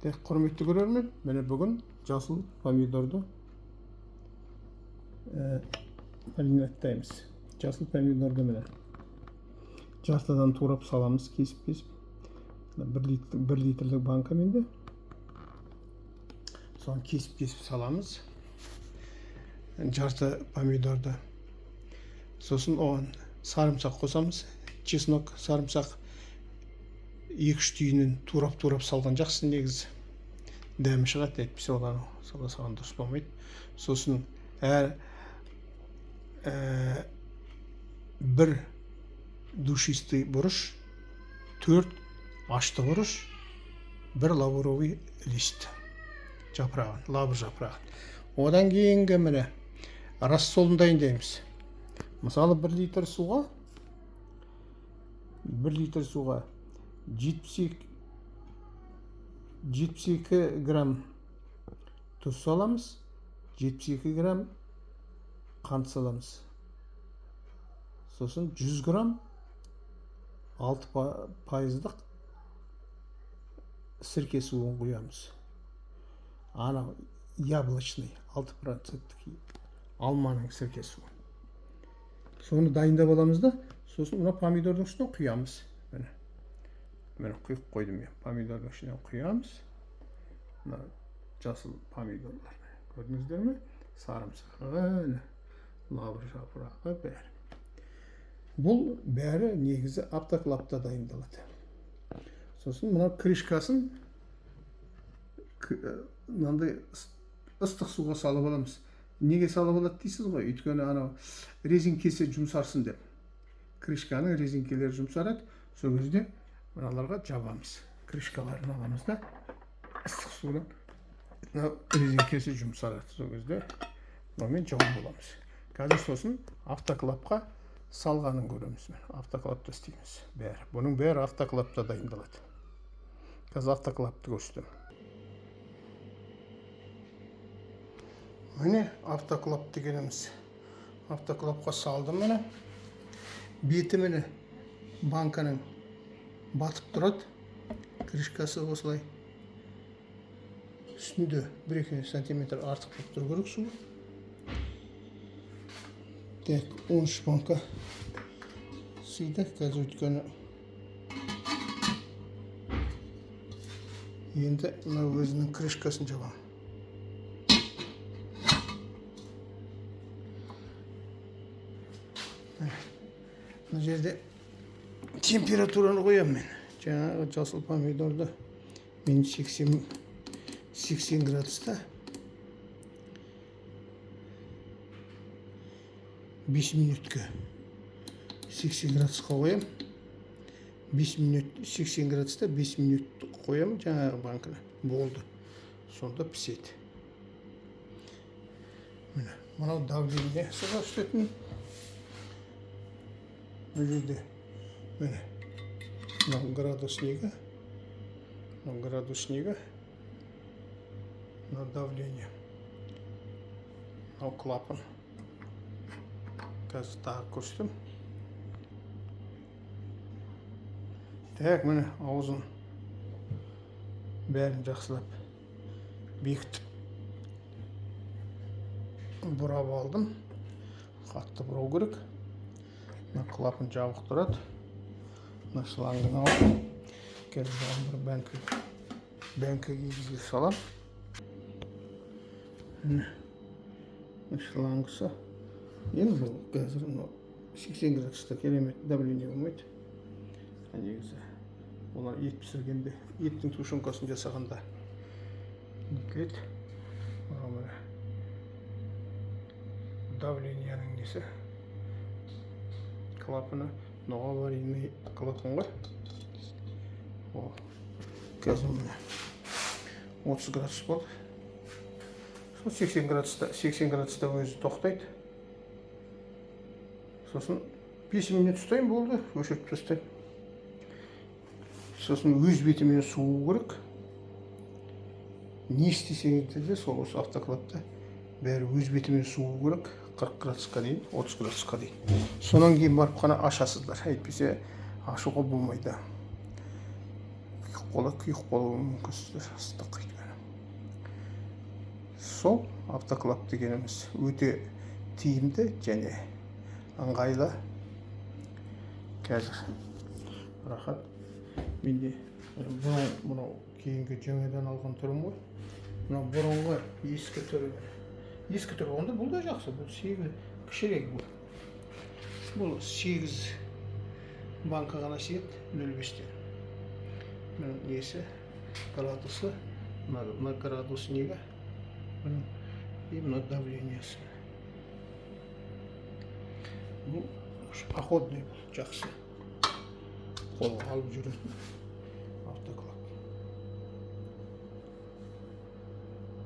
Тек құрметті көрермен, міне бүгін жасыл помидорды маринадтаймыз. Жасыл помидорды міне жартыдан турап саламыз, кесіп. 1 литрлік банкамен де. Соны кесіп саламыз. Жарты помидорды. Сосын оған сарымсақ қосамыз. Чеснок, сарымсақ 2-3 түйінін турап салған жақсы негізі. Дәмі шығады, әйтпесе олар салған дұрыс болмайды. Сосын бір душистый бұрыш, 4 ашты бұрыш, 1 лавровый лист жапырағын, лавр жапырағын. Одан кейінгі міне рассолын дайындаймыз. Мысалы 1 литр суға 72 грамм тұз саламыз, 72 грамм қант саламыз. Сосын 100 грамм 6% сірке суын құямыз. Ана яблочный 6% алманың сірке суын. Соны дайындап аламыз да, сосын мына помидордың үстіне құямыз. Міне құйып қойдым мен. Помидордың үстіне құямыз. Мына жасыл помидорлар. Көрдіңіздер ме? Сарымсағы, лавр жапырағы бәрі. Бұл бәрі негізі автоклапта дайындалады. Сосын мына крышкасын мынандай ыстық суға салып аламыз. Неге салып алады дейсіз ғой? Өйткені анау резинкесі жұмсарсын деп. Крышканың резинкелері жұмсарады. Сол кезде мыналарға жабамыз. Крышкаларын аламыз да ыстық судан резинкесі жұмсарады. Сол кезде мұнымен жауып аламыз. Қазір сосын автоклапқа салғанын көреміз. Автоклапта істейміз. Бұның бәрі автоклапта дайындалады. Қазір автоклапты көрсетем. Міне автоклап дегеніміз. Автоклапқа салдым міне. Беті міне банканың батып тұрады. Крышкасы осылай. Үстінде 1-2 сантиметр артық болып тұру керек су. Так, 13 банка сыйды. Қазір өткені енді өзінің крышкасын жабам. Бұл жерде температураны қоям мен. Жаңағы жасыл помидорды мен 80 градуста 5 минутқа 80 градусқа қоям. 80 градуста 5 минут қоям жаңағы банканы. Болды. Сонда піседі. Міне, мынау давление суға үстетін. Бұл жерде міне градуснигі, давление, клапан. Қазір тағы көрсетем. Так, міне аузын бәрін жақсылап бекітіп бұрап алдым. Қатты бұрау керек. Клапан жабық тұрады. Шлангын алып, қазір бір бәңкіге бізге салам. Шлангысы. Енді бұл қазір 80 градуста керемет давление болмайды. Негізі олар ет пісіргенде, еттің тушенкасын жасағанда нетіледі. Давленияның несі. Клапаны, новоаварийный клапан ғой. Қазір міне 30 градус болды. 80 градуста өзі тоқтайды. Сосын 5 минут ұстайын болды, өшіріп тастайын. Сосын өз бетімен суы керек. Не істесеңіздер де сол осы автоклапта бәрі өз бетімен суы керек. 40 градусқа дейін, 30 градусқа дейін. Сонан кейін барып қана ашасыздар. Әйтпесе ашуға болмайды. күйік болуы мүмкін сіздер ыстық өйткені. Сол автоклав дегеніміз өте тиімді және ыңғайлы. Қазір рахат. Менде мынау кейінгі жаңадан алған түрім ғой. Мынау бұрынғы ескі түрі. Ескі түрі онда бұл да жақсы. Бұл 8 кішірек бұл. Бұл 8 банка ғана сиет 0,5-тен. Мына несі градусы. Мына градус неге? И мына давлениесі. Бұл походный жақсы. Қолға алып жүретін.